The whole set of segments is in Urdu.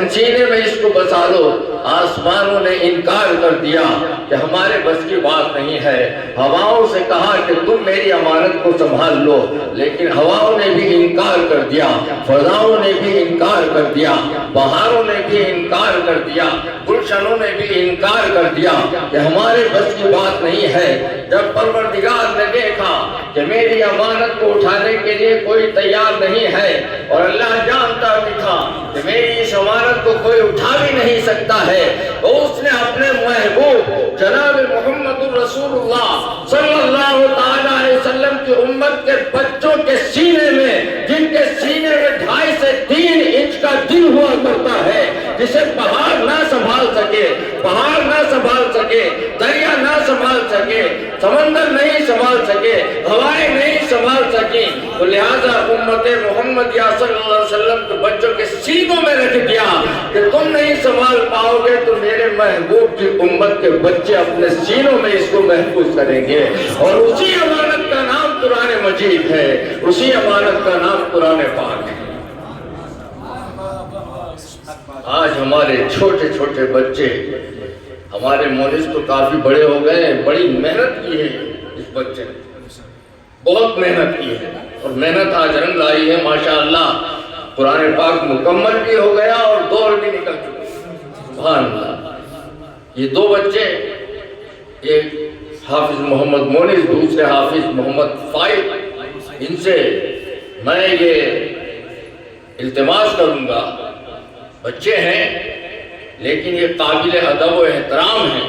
سینے میں اس کو بسا دو۔ آسمانوں نے انکار کر دیا کہ ہمارے بس کی بات نہیں ہے۔ ہواؤں سے کہا کہ تم میری امانت کو سنبھال لو، لیکن ہواؤں نے بھی انکار کر دیا، فضاؤں نے بھی انکار کر دیا، پہاڑوں نے بھی انکار کر دیا، گلشنوں نے بھی انکار کر دیا کہ ہمارے بس کی بات نہیں ہے۔ جب پروردگار نے دیکھا کہ میری امانت کو اٹھانے کے لیے کوئی تیار نہیں ہے، اور اللہ جانتا بھی تھا کہ میری اس امانت کو کوئی اٹھا بھی نہیں سکتا ہے، تو اس نے اپنے محبوب جناب محمد رسول اللہ صلی اللہ علیہ وسلم کی امت کے بچوں کے سینے میں، جن کے سینے میں 2.5 سے 3 انچ کا دل ہوا کرتا ہے، جسے پہاڑ نہ سنبھال سکے، پہاڑ نہ سنبھال سکے، دریا نہ سنبھال سکے، سمندر نہیں سنبھال سکے، ہوائیں نہیں سنبھال سکی، تو لہذا امت محمد صلی اللہ علیہ وسلم کے بچوں کے سینوں میں رکھ دیا کہ تم نہیں سنبھال پاؤ گے تو میرے محبوب کی امت کے بچے اپنے سینوں میں اس کو محفوظ کریں گے۔ اور اسی امانت کا نام قرآن مجید ہے، اسی امانت کا نام قرآن پاک ہے۔ آج ہمارے چھوٹے چھوٹے بچے، ہمارے مونس تو کافی بڑے ہو گئے ہیں، بڑی محنت کی ہے اس بچے نے، بہت محنت کی ہے، اور محنت آج رنگ لائی ہے ماشاءاللہ۔ قرآن پاک مکمل بھی ہو گیا اور دور بھی نکل چکے، سبحان اللہ۔ یہ 2 بچے، ایک حافظ محمد مونس، دوسرے حافظ محمد فائد، ان سے میں یہ التماس کروں گا، بچے ہیں لیکن یہ قابل ادب و احترام ہیں،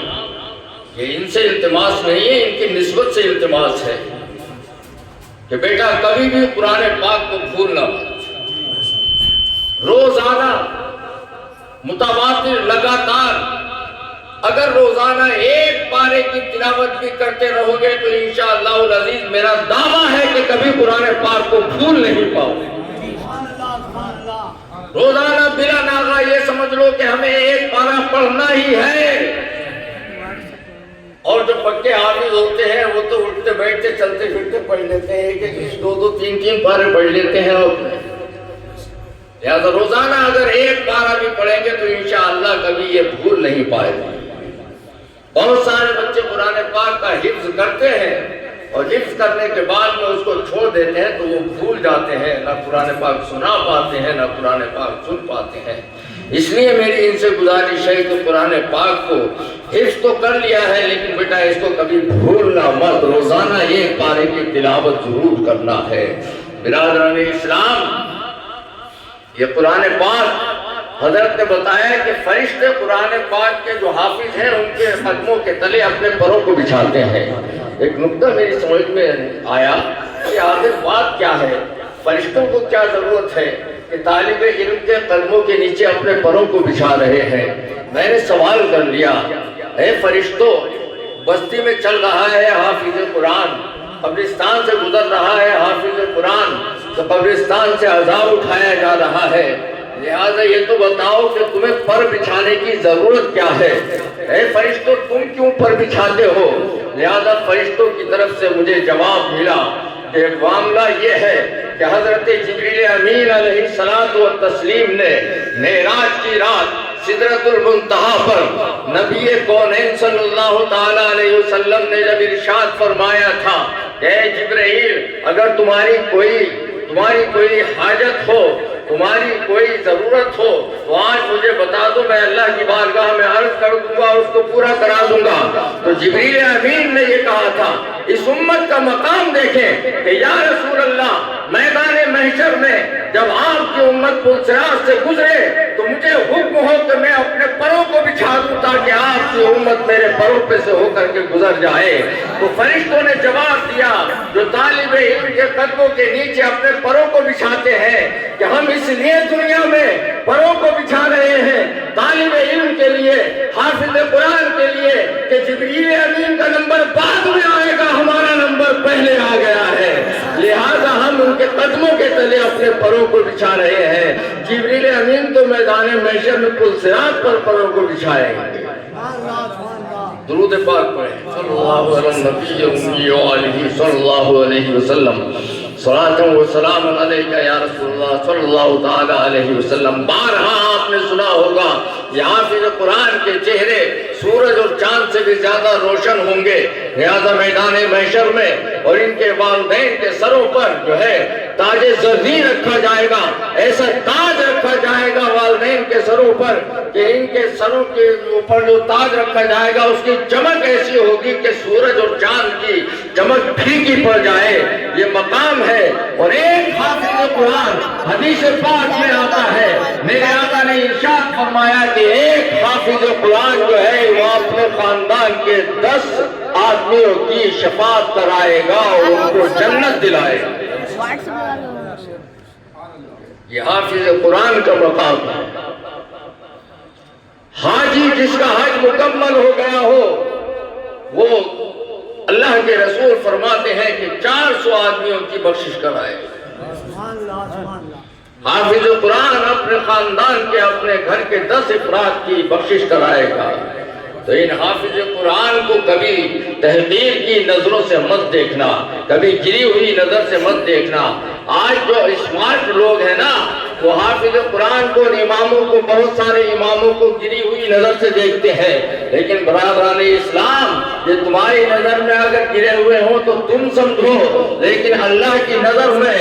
یہ ان سے التماس نہیں ہے، ان کی نسبت سے التماس ہے کہ بیٹا کبھی بھی قرآن پاک کو بھولنا مت، روزانہ متواتر لگاتار اگر روزانہ 1 پارے کی تلاوت بھی کرتے رہو گے تو انشاءاللہ العزیز میرا دعویٰ ہے کہ کبھی قرآن پاک کو بھول نہیں پاؤ گے۔ روزانہ بلا ناغہ یہ سمجھ لو کہ ہمیں 1 پارہ پڑھنا ہی ہے، اور جو پکے حافظ ہوتے ہیں وہ تو اٹھتے بیٹھتے چلتے پھرتے پڑھ لیتے ہیں، 1 2 3 پارے پڑھ لیتے ہیں، اور لہذا روزانہ اگر 1 پارہ بھی پڑھیں گے تو انشاءاللہ کبھی یہ بھول نہیں پائے گا۔ بہت سارے بچے قرآن پاک کا حفظ کرتے ہیں اور حفظ کرنے کے بعد میں اس کو چھوڑ دیتے ہیں تو وہ بھول جاتے ہیں، نہ قرآن پاک سنا پاتے ہیں، نہ قرآن پاک سن پاتے ہیں۔ اس لیے میری ان سے گزارش ہے کہ قرآن پاک کو حفظ تو کر لیا ہے لیکن بیٹا اس کو کبھی بھولنا مت، روزانہ 1 پارے کی تلاوت ضرور کرنا ہے۔ برادران اسلام، یہ قرآن پاک حضرت نے بتایا کہ فرشتے قرآن پاک کے جو حافظ ہیں ان کے قدموں کے تلے اپنے پروں کو بچھاتے ہیں۔ ایک نکتہ میری سمجھ میں آیا کہ آخر بات کیا ہے، فرشتوں کو کیا ضرورت ہے کہ طالب علم کے قدموں کے نیچے اپنے پروں کو بچھا رہے ہیں۔ میں نے سوال کر لیا، اے فرشتوں، بستی میں چل رہا ہے حافظ قرآن، قبرستان سے گزر رہا ہے حافظ قرآن، تو قبرستان سے عذاب اٹھایا جا رہا ہے، لہٰذا یہ تو بتاؤ کہ تمہیں پر بچھانے کی ضرورت کیا ہے؟ اے فرشتوں تم کیوں پر بچھاتے ہو؟ لہٰذا فرشتوں کی طرف سے مجھے جواب ملا کہ معاملہ یہ ہے کہ حضرت جبریل امین علیہ الصلوۃ والتسلیم نے معراج کی رات سدرۃ المنتہا پر نبی کونین صلی اللہ تعالی علیہ وسلم نے جب ارشاد فرمایا تھا کہ اے جبرائیل، اگر تمہاری کوئی حاجت ہو، تمہاری کوئی ضرورت ہو تو آج مجھے بتا دو، میں اللہ کی بارگاہ میں عرض کر دوں گا اور اس کو پورا کرا دوں گا۔ تو جبریل امین نے یہ کہا تھا، اس امت کا مقام دیکھیں کہ یا رسول اللہ، میدان محشر میں جب آپ کی امت پلسرات سے گزرے تو مجھے حکم ہو کہ میں اپنے پروں کو بچھا دوں تاکہ آپ کی امت میرے پروں پہ سے ہو کر کے گزر جائے۔ تو فرشتوں نے جواب دیا، جو طالب علم کے قدموں کے نیچے اپنے پروں کو بچھاتے ہیں کہ ہم اس لیے دنیا میں پروں کو بچھا رہے ہیں طالب علم کے لیے، حافظ قرآن کے لیے، کہ جبریل امین کا نمبر بعد میں آئے گا، ہمارا نمبر پہلے آ گیا ہے، لہٰذا ہم ان کے قدموں کے تلے اپنے پروں کو بچھا رہے ہیں۔ جبریل امین تو میدان محشر میں پلسرات پر پروں کو بچھائیں گے۔ درود پاک پڑھیں، صلی اللہ علیہ نبی وآلہ صلی اللہ علیہ وسلم، صلاۃ و سلام علیکہ یا رسول اللہ صلی اللہ تعالی علیہ وسلم۔ بارہا آپ نے سنا ہو یہ حافظ قرآن کے چہرے سورج اور چاند سے بھی زیادہ روشن ہوں گے. لہذا میدان محشر میں اور ان کے والدین کے سروں پر جو ہے تاج زرین رکھا جائے گا. ایسا تاج رکھا جائے گا والدین کے سروں پر کہ ان کے سروں کے اوپر جو تاج رکھا جائے گا اس کی چمک ایسی ہوگی کہ سورج اور چاند کی چمک پھیکی پڑ جائے. یہ مقام ہے. اور ایک حافظ قرآن حدیث پاک میں آتا ہے, میرے آقا نے ارشاد فرمایا کہ ایک حافظ قرآن جو ہے وہ اپنے خاندان کے 10 آدمیوں کی شفاعت کرائے گا اور ان کو جنت دلائے گا. یہ حافظ قرآن کا مقام ہے. حاجی جس کا حج مکمل ہو گیا ہو وہ اللہ کے رسول فرماتے ہیں کہ 400 آدمیوں کی بخشش کرائے. حافظ قرآن اپنے خاندان کے اپنے گھر کے 10 افراد کی بخشش کرائے گا. تو ان حافظ قرآن کو کبھی تحقیر کی نظروں سے مت دیکھنا, کبھی گری ہوئی نظر سے مت دیکھنا. آج جو اسمارٹ لوگ ہیں نا وہ حافظ قرآن کو اور اماموں کو, بہت سارے اماموں کو گری ہوئی نظر سے دیکھتے ہیں. لیکن برادران اسلام یہ تمہاری نظر میں اگر گرے ہوئے ہوں تو تم سمجھو, لیکن اللہ کی نظر میں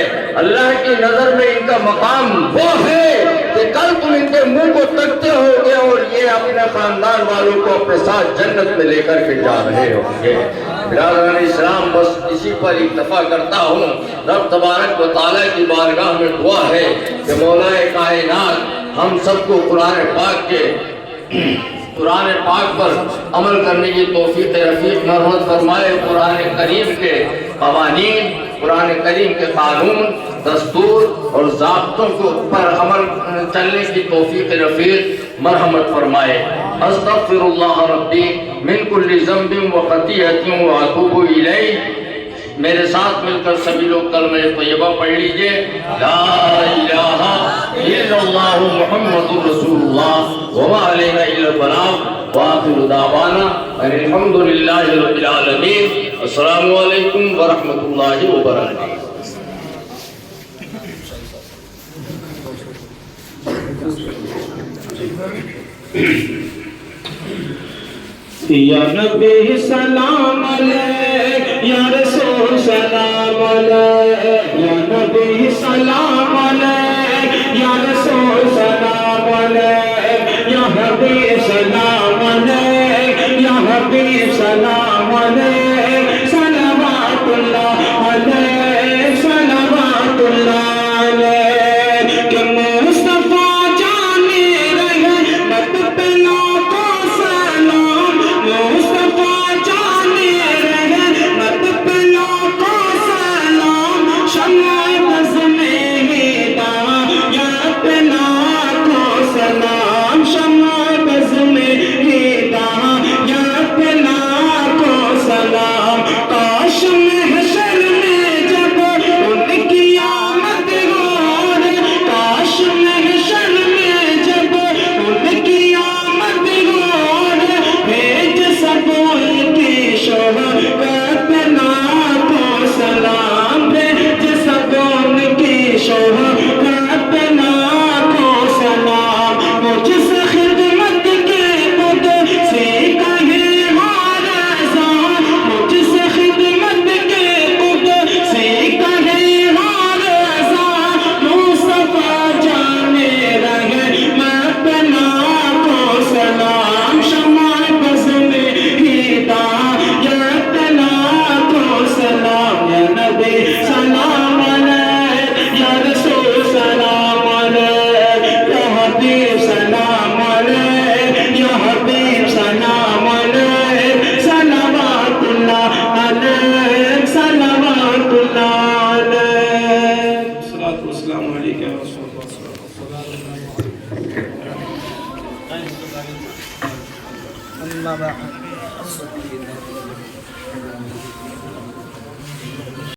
ان کا مقام وہ ہے کہ کل تم ان کے منہ کو تکتے ہوگے اور یہ اپنے خاندان والوں کو اپنے ساتھ جنت میں لے کر کے جا رہے ہوں گے. برادران اسلام بس اسی پر اکتفا کرتا ہوں. رب تبارک و تعالیٰ کی بارگاہ میں دعا ہے کہ مولا کائنات ہم سب کو قرآن پاک پر عمل کرنے کی توفیق رفیق مرحمت فرمائے. قرآن کریم کے قوانین, قرآن کریم کے قانون, دستور اور ضابطوں کو پر عمل چلنے کی توفیق رفیق مرحمت فرمائے. استغفر اللہ ربی من کل ذنب و خطیئۃ و اتوب الیہ. میرے ساتھ مل کر سبھی لوگ کلمہ طیبہ پڑھ لیجئے. لا الہ الا اللہ محمد رسول اللہ وما علینا الا البلاغ وآخر دعوانا ان الحمد للہ رب العالمین. السلام علیکم ورحمۃ اللہ وبرکاتہ. یا نبی سلام علیک, یا رسول سلام علیک, یا نبی سلام علیک, یا رسول سلام علیک, یا حبیب سلام علیک, یا حبیب سلام علیک, صلوات اللہ علیک, صلوات اللہ علیک. کہ مصطفیٰ جانے رہے مت پہ لاکھوں سلام, مصطفیٰ جانے رہے مت پہ لاکھوں سلام, شمع بز میں ہدایت پہ لاکھوں سلام, شمع بز میں ہدایت پہ لاکھوں سلام. کاش محشر میں جب ان کی آمد ہو, کاش محشر میں جب ان کی آمد ہو, بھیج سب ان کی شہادت پہ لاکھوں سلام, بھیج سب ان کی شہادت پہ لاکھوں سلام. مجھ سے خدمت کے خود سیکھا ہے ہارزاں, مجھ سے خدمت کے خود سیکھا ہے ہارزاں, مصطفیٰ جانے رہے میں پہ لاکھوں سلام, شمع بز میں ہدایت پہ لاکھوں سلام. یا نبی سلام علیک, یا رسول سلام علیک, یا حبیب سلام علیک, یا حبیب سلام علیک, صلوات اللہ علیک, صلوات اللہ علیک. الصلاۃ والسلام علیک یا رسول اللہ.